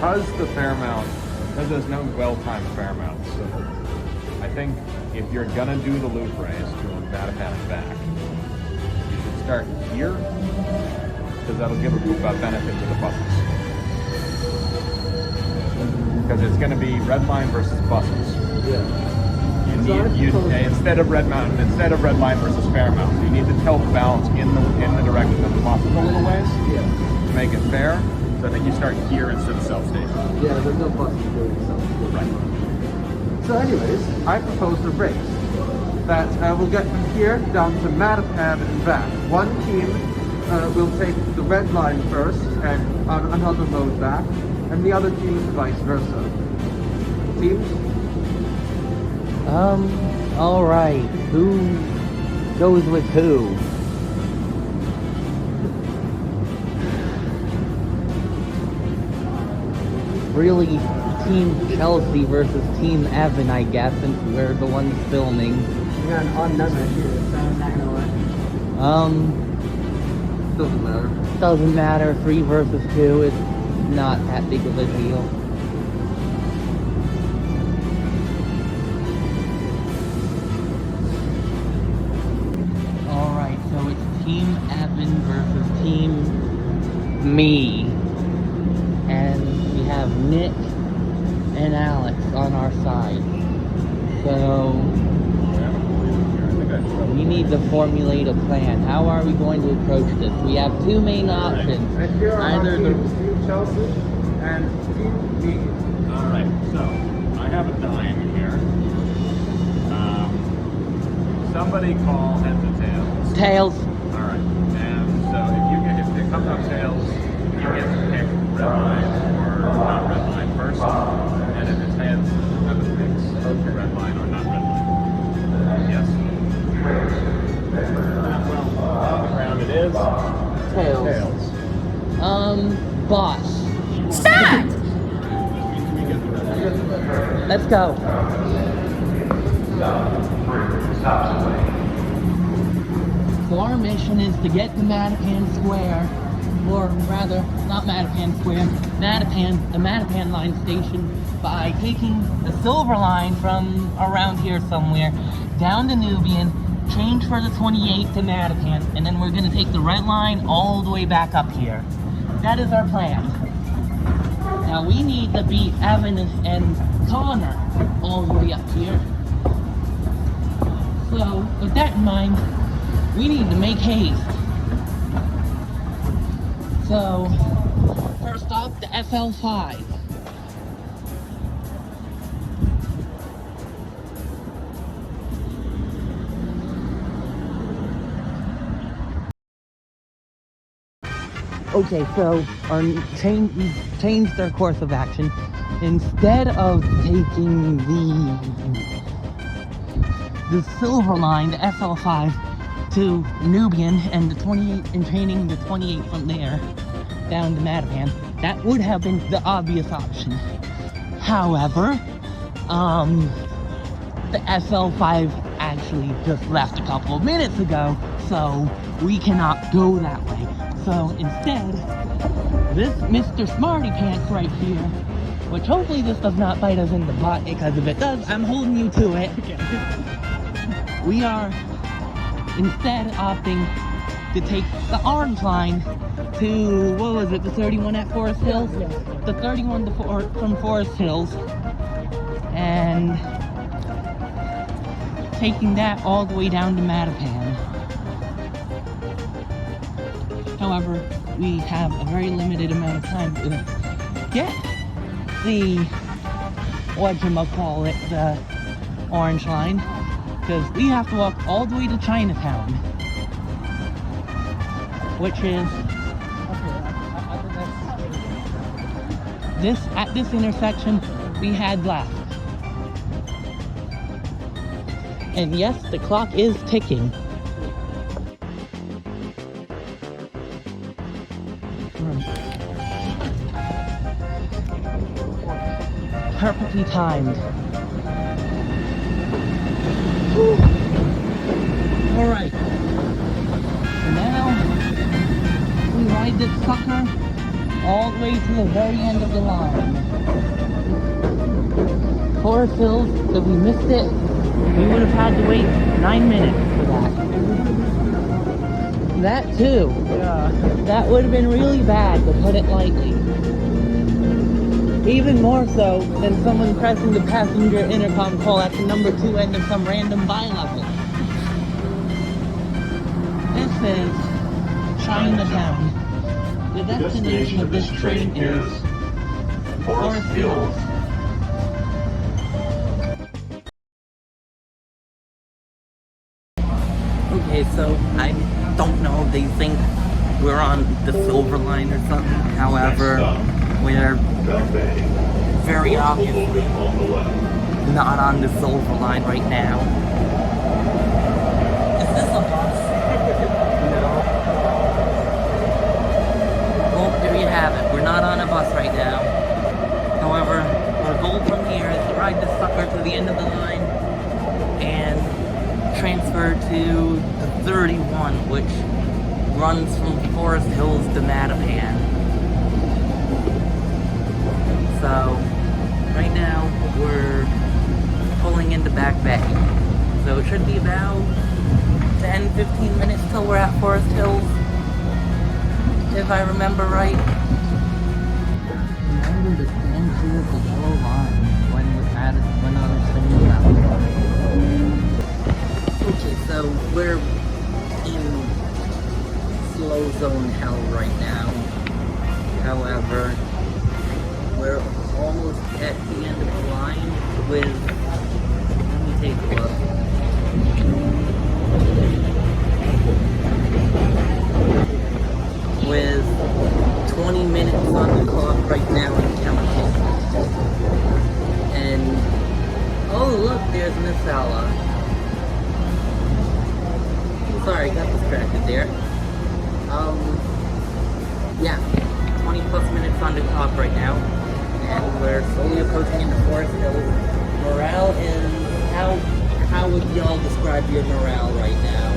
because there's no well-timed Fairmount, so I think if you're gonna do the loop race to Mattapan and back, you should start here, because that'll give a benefit to the buses. Because it's gonna be red line versus buses. Yeah. Instead of red line versus Fairmount, you need to tilt the balance in the direction of the buses a little ways. Yeah. To make it fair. So I think you start here instead of South Station. Yeah, there's no buses doing South Station. Right. So anyways, I propose a race that will get from here down to Mattapan and back. One team will take the red line first and on another road back, and the other team vice versa. Teams? Alright. Who goes with who? Really, Team Chelsea versus Team Evan, I guess, since we're the ones filming. We got an odd number here, so I'm not gonna lie. Doesn't matter. Doesn't matter, 3 versus 2, it's not that big of a deal. Alright, so it's Team Evan versus Team me. And we have Nick and Alex on our side. So we need to formulate a plan. How are we going to approach this? We have 2 main options. And here are Either our teams, Team Chelsea and Team B. Alright, so I have a dime here. Somebody call heads or tails. Tails. Alright, and so if it comes up tails, you get to pick red line or not red line first. And if it's heads, Evan picks red line or not red line. Yes? Well, on the ground it is. Tails. Boss. Start! Let's go. So our mission is to get to Mattapan Square, or rather, not Mattapan Square, the Mattapan line station, by taking the silver line from around here somewhere, down to Nubian, change for the 28 to Mattapan, and then we're gonna take the red line all the way back up here. That is our plan. Now we need to beat Evan and Conor all the way up here. So, with that in mind, we need to make haste. So, first off, the FL5. Okay, so changed their course of action. Instead of taking the silver line, the FL5, to Nubian and the 28 and training the 28 from there down to Mattapan, that would have been the obvious option. However, the FL5 actually just left a couple of minutes ago, so we cannot go that way. So instead, this Mr. Smarty Pants right here, which hopefully this does not bite us in the butt, because if it does, I'm holding you to it. We are instead opting to take the orange line to, what was it, the 31 at Forest Hills? The 31 from Forest Hills, and taking that all the way down to Mattapan. However, we have a very limited amount of time to get the, whatchamacallit, the orange line, because we have to walk all the way to Chinatown, which is at this intersection we had left. And yes, the clock is ticking. Perfectly timed. Alright. So now we ride this sucker all the way to the very end of the line. Forest Hills, if we missed it, we would have had to wait 9 minutes for that. That too. Yeah. That would have been really bad, to put it lightly. Even more so than someone pressing the passenger intercom call at the number 2 end of some random bi-level. This is Chinatown. The destination of this train is Forest Hills. Okay, so I don't know if they think we're on the Silver Line or something. However, we're very obviously not on the Silver Line right now. Is this a bus? No. Well, there you have it. We're not on a bus right now. However, our goal from here is to ride this sucker to the end of the line and transfer to the 31, which runs from Forest Hills to Mattapan. So, right now, we're pulling into Back Bay. So it should be about 10-15 minutes till we're at Forest Hills, if I remember right. Remember to stand clear of the yellow line when I was saying that. Okay, so we're in slow zone hell right now. However, we're almost at the end of the line with, let me take a look. With 20 minutes on the clock right now and counting. And, oh look, there's Miss Ella. Sorry, got distracted there. Yeah, 20 plus minutes on the clock right now. And we're slowly approaching into Forest Hills. Morale is, how would y'all describe your morale right now?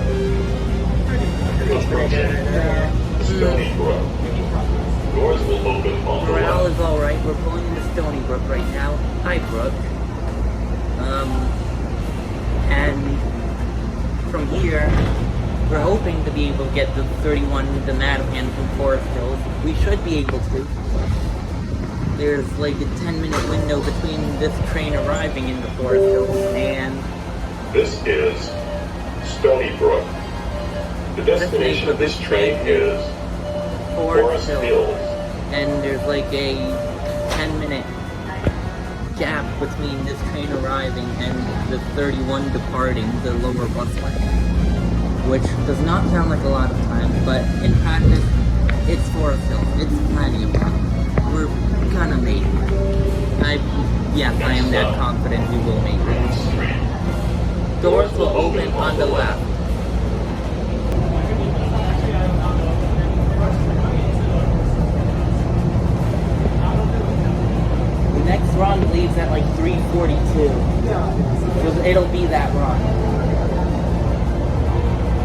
Morale is alright. We're pulling into Stony Brook right now. Hi, Brook. And from here, we're hoping to be able to get the 31 to Mattapan from Forest Hills. We should be able to. There's like a 10-minute window between this train arriving in the Forest Hills and... This is Stony Brook. The destination of this train is Forest Hills. And there's like a 10-minute gap between this train arriving and the 31 departing the lower busway. Which does not sound like a lot of time, but in practice, it's Forest Hills. It's plenty of time. We're gonna make it. Yes, I am that confident we will make it. Doors will open on the left. The next run leaves at like 3:42. So it'll be that run.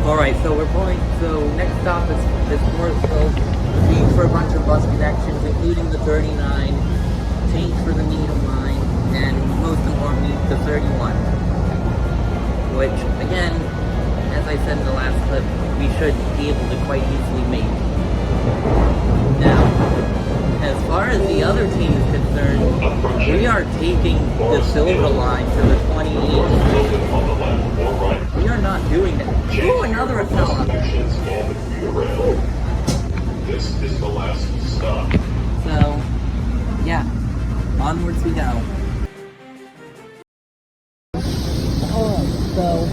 Alright, so we're pulling, so next stop is Forest Hills. Change for a bunch of bus connections, including the 39, change for the Needham line, and most importantly, the 31. Which, again, as I said in the last clip, we should be able to quite easily make. Now, as far as the other team is concerned, we are taking the Silver Line to the 28. We are not doing that. Ooh, another Acela. This is the last stop. So, yeah, onwards we go. Alright, so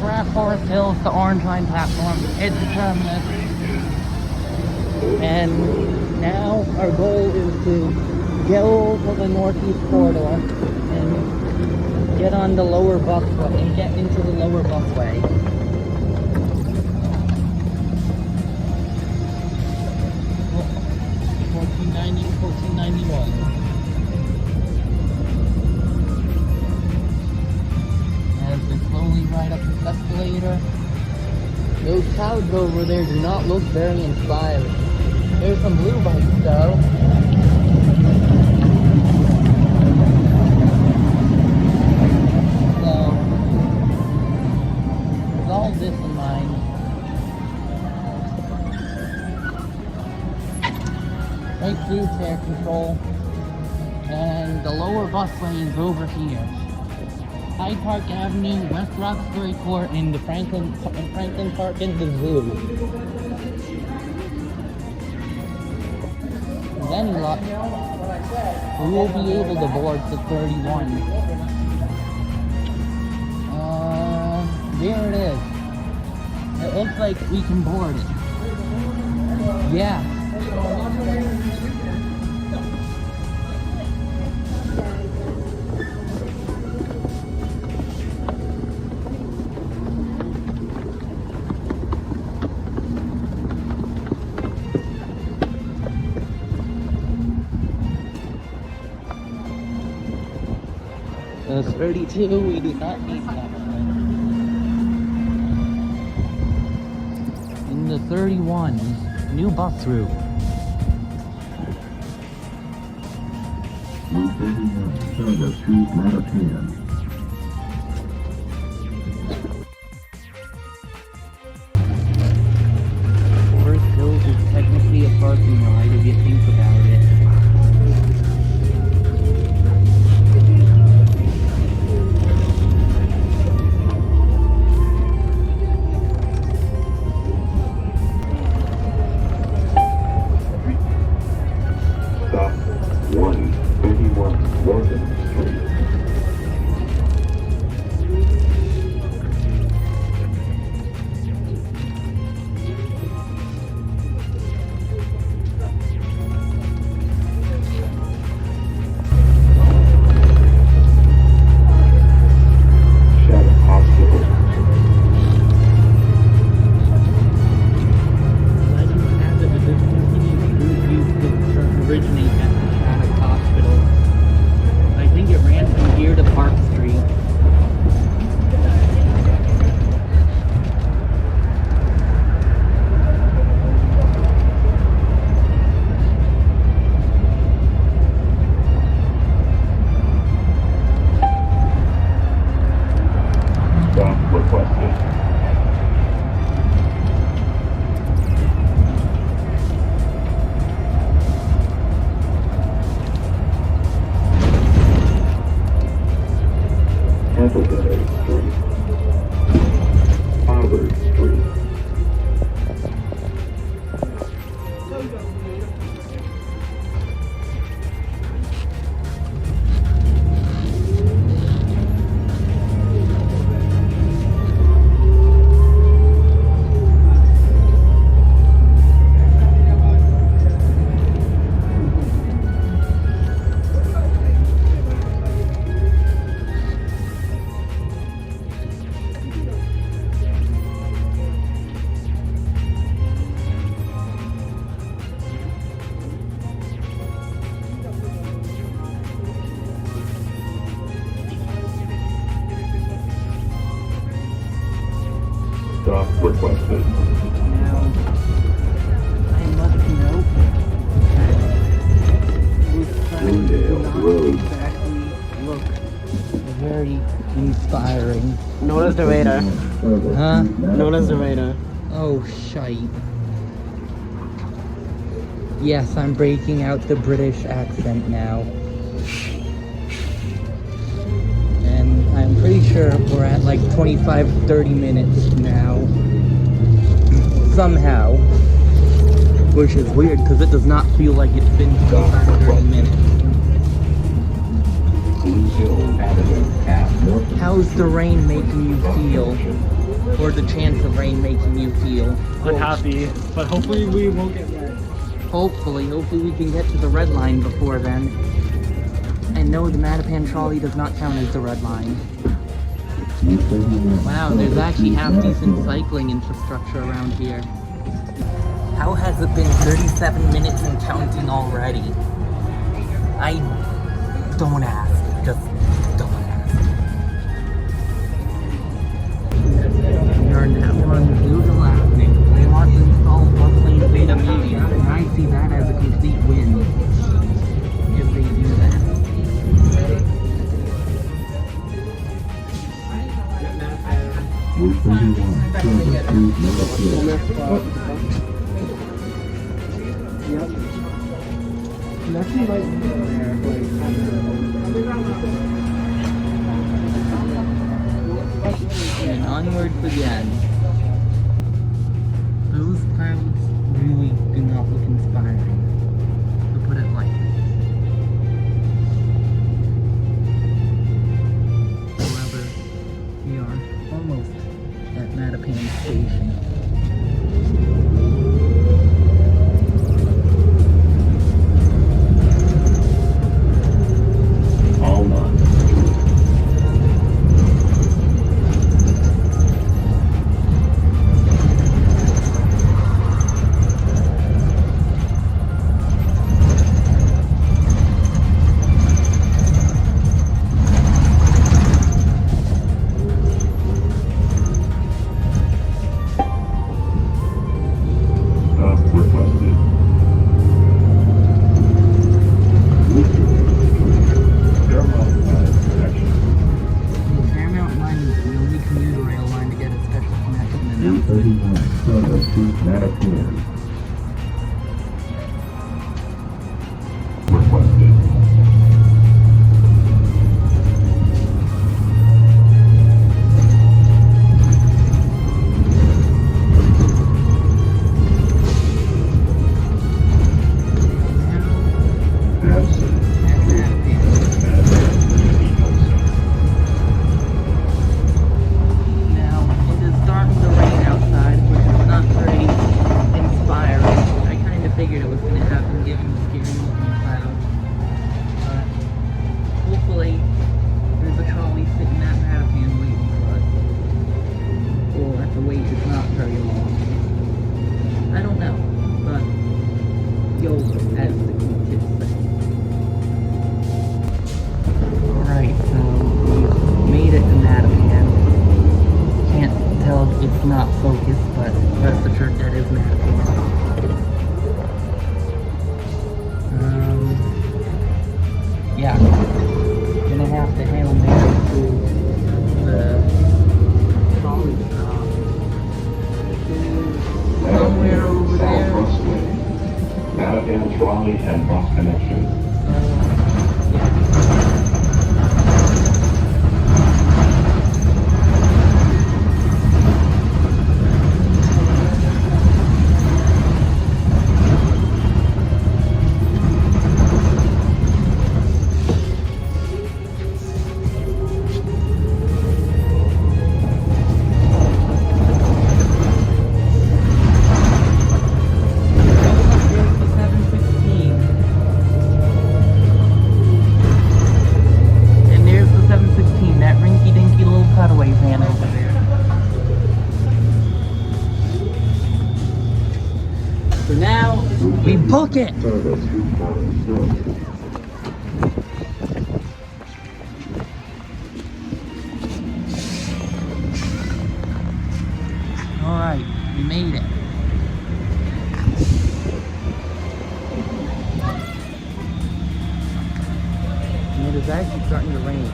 we're at Forest Hills, the Orange Line platform. It's the terminus. And now our goal is to go to the Northeast Corridor and get on the lower busway and get into the lower busway. 1491. As we slowly ride up this escalator, those clouds over there do not look very inspiring. There's some blue bikes though. So, with all this in mind, right through fare control, and the lower bus lanes over here. Hyde Park Avenue, West Roxbury Court, and the Franklin Park and the Zoo. Then we will be able to board the 31. There it is. It looks like we can board it. Yeah. That's 32, we do not need that one. In the 31, new bus route. Saga to Mattapan. Forest Hills is technically a parking lot if you think about it. Stop 131 Morgan Street. Shattuck Hospital. Legend has it that this continued route used to originate at the Shattuck Hospital. I think it ran from here to Park Street. Stop requested. Templeton Street. Harvard Street. Stop requested. Now, I must note that this track does Glendale not Road. exactly look very inspiring. Notice the radar. Huh? Notice the radar. Oh, shite. Yes, I'm breaking out the British accent now. And I'm pretty sure we're at like 25-30 minutes now. Somehow. Which is weird because it does not feel like it's been 25-30 minutes. Blue Hill Avenue at North. How's the rain making you feel? Or the chance of rain making you feel? Unhappy, but hopefully we won't get wet. Hopefully we can get to the red line before then. And no, the Mattapan trolley does not count as the red line. Wow, there's actually half-decent cycling infrastructure around here. How has it been 37 minutes and counting already? Don't ask. Just don't ask. We are now on Blue Hill Avenue. They want to install bus lane beta media, and I see Nothing like there, And onwards again. Those clouds really do not look inspiring, to put it lightly. However, we are almost at Mattapan Station. All done. Requested. Paramount connection. Paramount Line is the only commuter rail line to get a special connection announcement. 31 service to Mattapan. Requested. Absent. Now, it is starting to rain outside, which is not very inspiring. I kind of figured it was going to happen given the scary looking clouds. But hopefully, there's a trolley sitting at Mattapan waiting for us. Or if the wait is not very long. I don't know, but YOLO, as the cool kids say. Alright, so we've made it to Mattapan. Can't tell if it's not focused, but rest assured that is Mattapan. Yeah. Gonna have to Hail Mary to the trolley stop. Somewhere over there. Southwestway. Mattapan trolley and bus connection. We book it! Service to Mattapan. Alright, we made it. And it is actually starting to rain.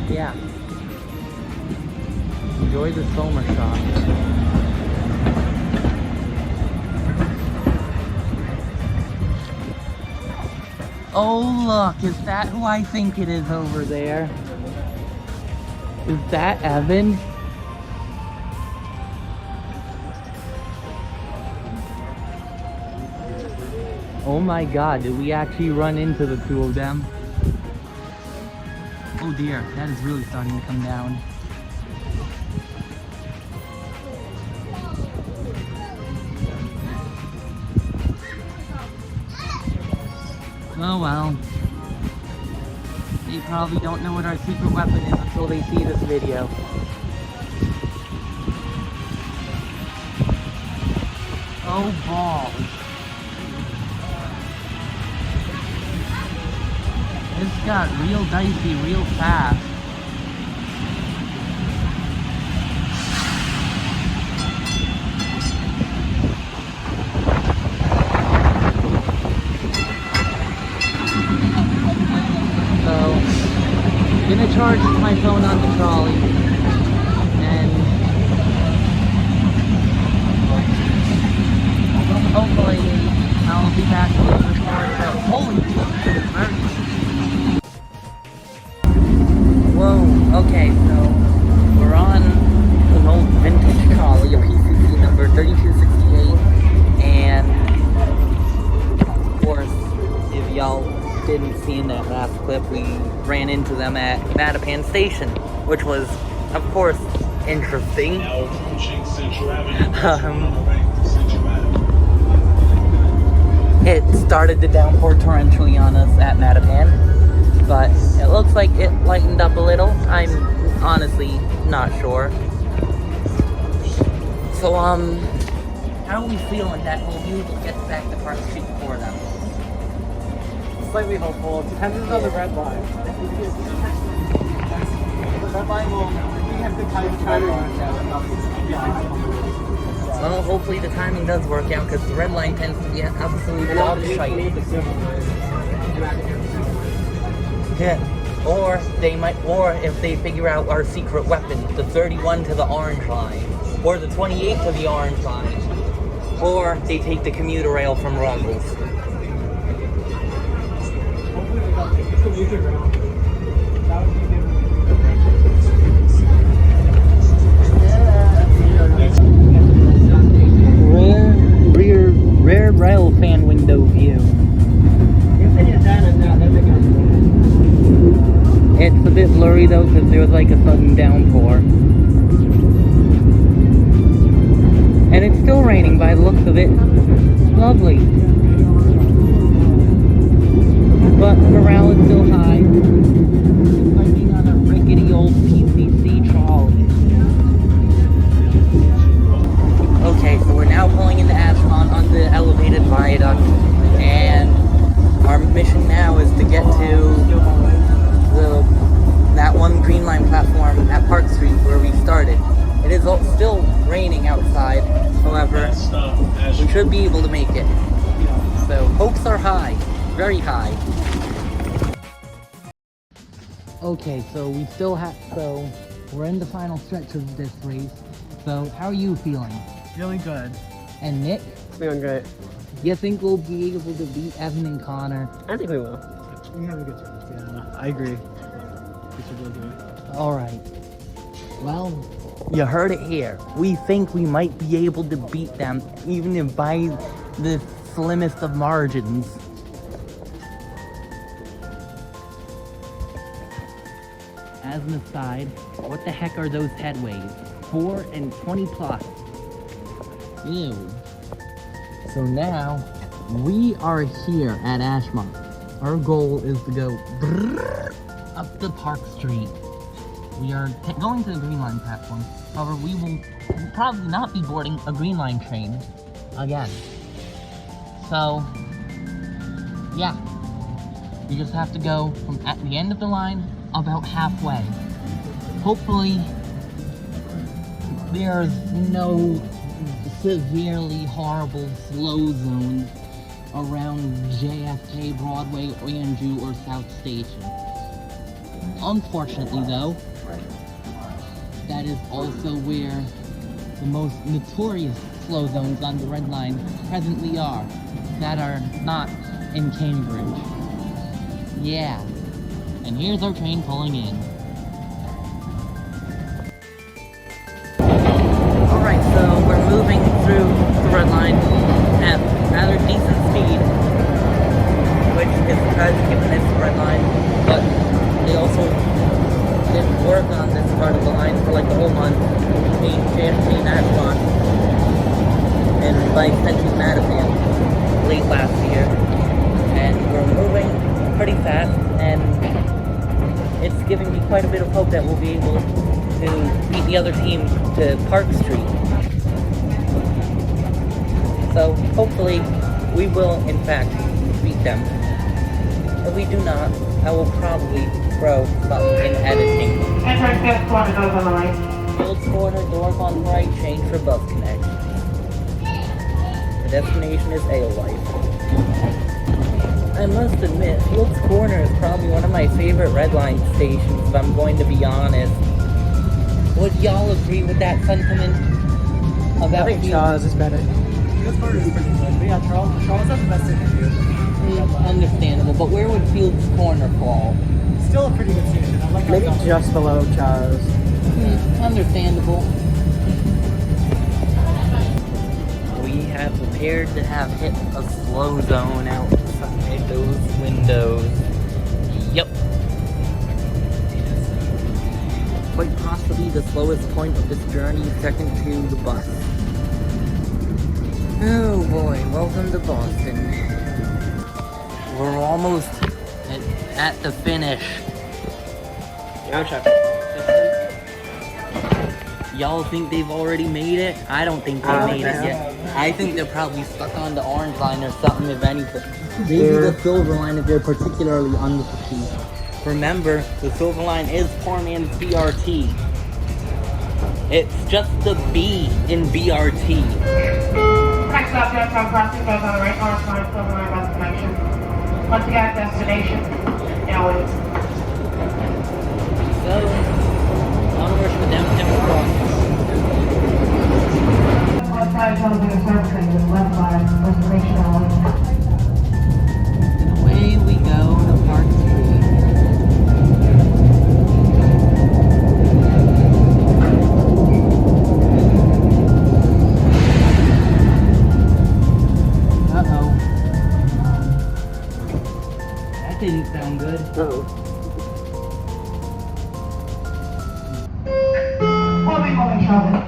Yeah. Enjoy the summer shot. Oh look, is that who I think it is over there? Is that Evan? Oh my god, did we actually run into the two of them? Oh dear, that is really starting to come down. Oh well. They probably don't know what our secret weapon is until they see this video. Oh balls. This got real dicey real fast. gonna charge my phone on the trolley, and hopefully I'll be back a little bit more. So, holy shit, whoa, okay, so we're on an old vintage trolley, a PCC number 3268, and of course, if y'all didn't see in that last clip, we ran into them at Mattapan Station, which was, of course, interesting. It started to downpour torrentially on us at Mattapan, but it looks like it lightened up a little. I'm honestly not sure. So, how are we feeling that we'll be able to get back to Park Street before them? Slightly hopeful. Depends on the red line. The red line will. We have to kind of try to. Well, hopefully the timing does work out, because the red line tends to be absolutely dog shite. Yeah. Or they might, or if they figure out our secret weapon, the 31 to the orange line, or the 28 to the orange line, or they take the commuter rail from Ruggles. Rare rail fan window view. It's a bit blurry though, because there was like a sudden downpour. And it's still raining by the looks of it. Lovely. But morale is still high. It's like being on a rickety old PCC trolley. Okay, so we're now pulling into Ashmont on the elevated viaduct, and our mission now is to get to that one Green Line platform at Park Street where we started. It is still raining outside, however, we should be able to make it. So hopes are high, very high. Okay, so we still have, so we're in the final stretch of this race. So how are you feeling? Feeling good. And Nick? Feeling great. You think we'll be able to beat Evan and Conor? I think we will. We have a good chance, yeah. I agree. We should really do it. Alright. Well, you heard it here. We think we might be able to beat them, even if by the slimmest of margins. As an aside, what the heck are those headways? 4 and 20 plus. Ew. So now, we are here at Ashmont. Our goal is to go up to Park Street. We are going to the Green Line platform. However, we will probably not be boarding a Green Line train again. So, yeah. You just have to go from at the end of the line about halfway. Hopefully, there's no severely horrible slow zones around JFK, Broadway, Andrew, or South Station. Unfortunately, though, that is also where the most notorious slow zones on the Red Line presently are, that are not in Cambridge. Yeah. And here's our train pulling in. Alright, so we're moving through the Red Line at rather decent speed, which is tragic given it's the Red Line, but they also didn't work on this part of the line for like the whole month between JFK and Ashmont, and by extension Mattapan, late last year. And we're moving pretty fast, and it's giving me quite a bit of hope that we'll be able to beat the other team to Park Street. So hopefully we will in fact beat them. If we do not, I will probably throw something in editing. Enter Fields Corner, doors on the right. Fields Corner, doors on the right, change for bus connect. The destination is Alewife. I must admit, Fields Corner is probably one of my my favorite red line stations, if I'm going to be honest. Would y'all agree with that sentiment? I think Charles is better. This part is pretty good. But yeah, Charles has the best interview. Understandable, but where would Field's Corner fall? Still a pretty good station. I like how Maybe just below Charles. Understandable. We have prepared to have hit a slow zone outside those windows. Yep. Quite possibly the slowest point of this journey, second to the bus. Oh boy, welcome to Boston. We're almost at the finish. Y'all think they've already made it? I don't think they made it yet. I think they're probably stuck on the orange line or something, if anything. Maybe the silver line if they're particularly unlucky. Remember, the silver line is poor man's BRT. It's just the B in BRT. Next stop, downtown crossing goes on the right orange line, silver line bus connection. Once again, destination, Elwood. So, onward to downtown crossing. Outside elevator servicing is left by destination Elwood. Away we go to Park 3. Didn't sound good. We'll be moving shortly.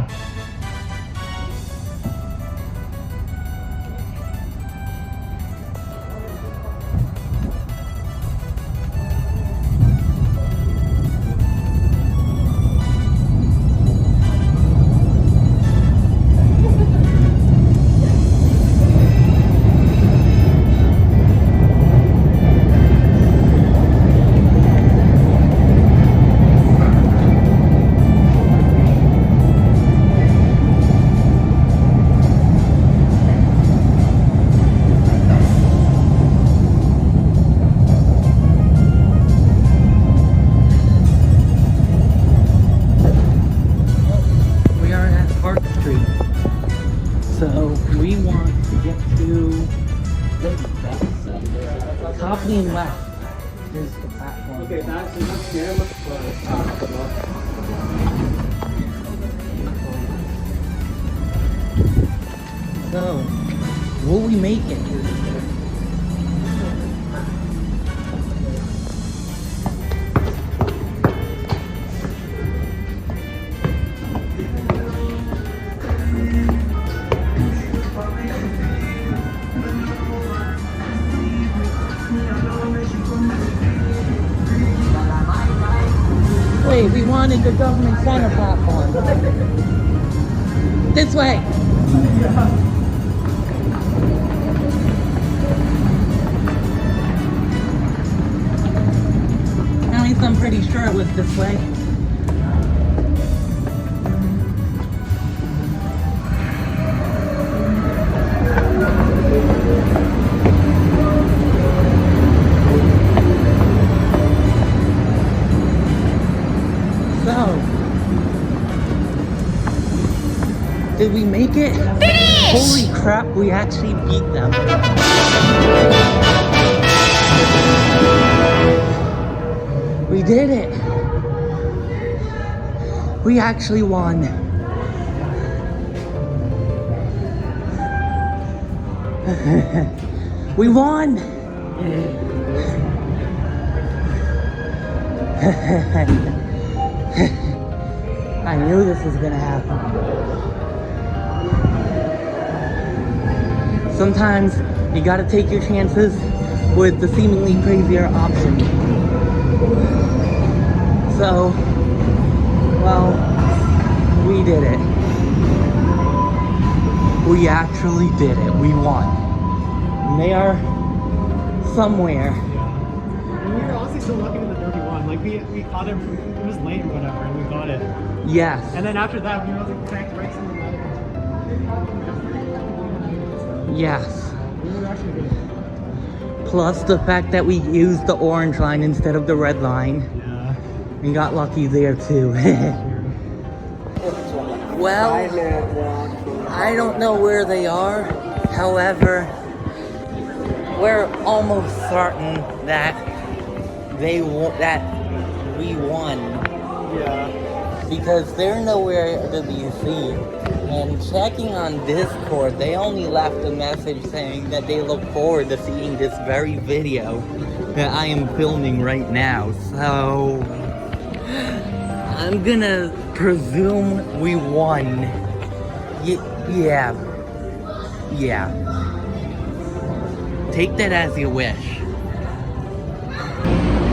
Copley left is the platform. Okay, that's camera So, will we make it? Wait, we wanted the government center platform. This way. At least I'm pretty sure it was this way. Did we make it? Finish! Holy crap, we actually beat them. We did it. We actually won. We won! I knew this was gonna happen. Sometimes you gotta take your chances with the seemingly crazier option. So, well, we did it. We actually did it. We won. And they are somewhere. Yeah. And we were honestly so lucky with the dirty one. Like we caught it, it was late or whatever, and we got it. Yes. And then after that, we were like cracked right in the middle. Yes. We were actually good. Plus the fact that we used the orange line instead of the red line. Yeah. We got lucky there too. Well, 5-minute walk. I don't know where they are. However, we're almost certain that we won. Yeah. Because they're nowhere to be seen. And checking on Discord, they only left a message saying that they look forward to seeing this very video that I am filming right now. So, I'm gonna presume we won. Yeah. Take that as you wish.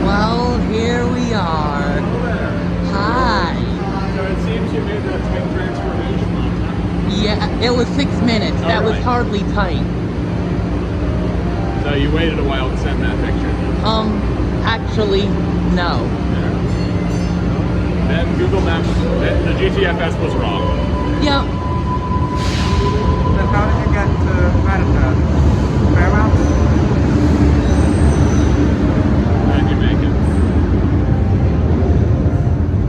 Well, here we are. Hi. So it seems you made that tight transformation. Yeah, it was 6 minutes. That was Alright. hardly tight. So you waited a while to send that picture. Actually, no. Then Google Maps, the GTFS was wrong. Yep. Then how did you get to Mattapan? Fairmount? How did you make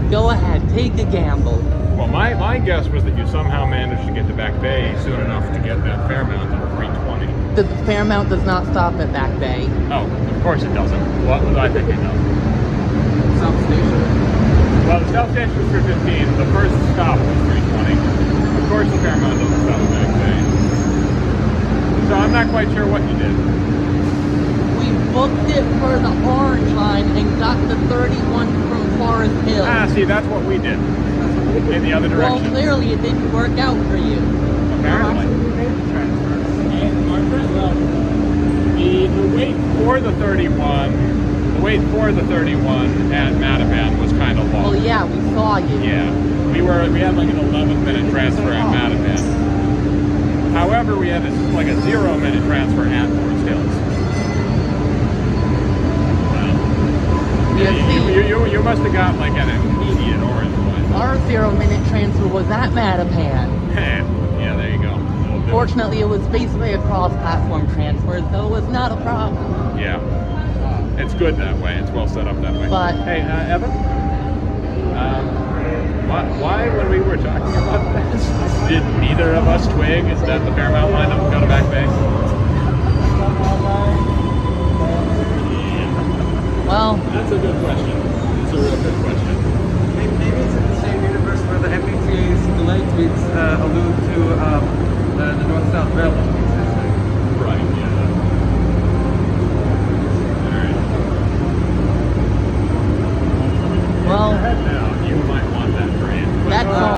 it? Go ahead, take a gamble. Well, my guess was that you somehow managed to get to Back Bay soon enough to get that Fairmount at 320. The Fairmount does not stop at Back Bay. Oh, of course it doesn't. What was I thinking of? South Station. Well, the South Station was 315. The first stop was 320. Of course the Fairmount doesn't stop at Back Bay. So I'm not quite sure what you did. We booked it for the orange line and got the 31 from Forest Hill. Ah, see, that's what we did. In the other Well, direction. clearly it didn't work out for you. Apparently. The wait for the 31, at Mattapan was kind of long. Well, yeah, we saw you. Yeah, we had like an 11-minute transfer at Mattapan. However, we had like a 0-minute transfer at Forest Hills. Well, you must have got like an immediate orange one. Our 0-minute transfer was at Mattapan. Yeah, there you go. Fortunately, it was basically a cross-platform transfer, so it was not a problem. Yeah, it's good that way. It's well set up that way. But hey, Evan, why when we were talking about this, did neither of us twig that the Fairmount line doesn't go to Back Bay? well, That's a good question. It's a real good question.